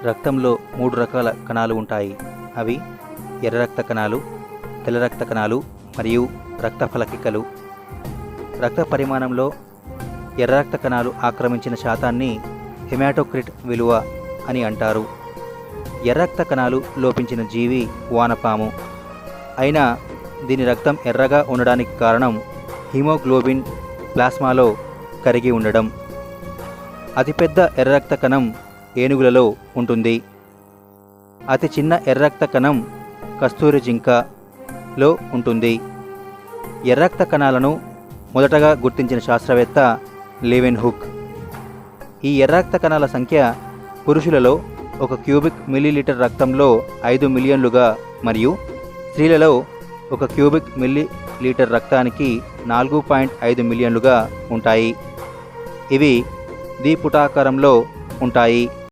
రక్తంలో 3 రకాల కణాలు ఉంటాయి. అవి ఎర్ర రక్త కణాలు, తెల్ల రక్త కణాలు మరియు రక్త ఫలకికలు. రక్త పరిమాణంలో ఎర్ర రక్త కణాలు ఆక్రమించిన శాతాన్ని హెమాటోక్రిట్ విలువ అని అంటారు. ఎర్ర రక్త కణాలు లోపించిన జీవి వానపాము. అయినా దీని రక్తం ఎర్రగా ఉండడానికి కారణం హిమోగ్లోబిన్ ప్లాస్మాలో కరిగి ఉండడం. అతిపెద్ద ఎర్ర రక్త కణం ఏనుగులలో ఉంటుంది. అతి చిన్న ఎర్ర రక్త కణం కస్తూరి జింకలో ఉంటుంది. ఎర్ర రక్త కణాలను మొదటగా గుర్తించిన శాస్త్రవేత్త లెవెన్హుక్. ఈ ఎర్ర రక్త కణాల సంఖ్య పురుషులలో 1 క్యూబిక్ మిల్లీలీటర్ రక్తంలో 5 మిలియన్లుగా మరియు స్త్రీలలో 1 క్యూబిక్ మిల్లీలీటర్ రక్తానికి 4.5 మిలియన్లుగా ఉంటాయి. ఇవి ద్విపుటాకారంలో ఉంటాయి.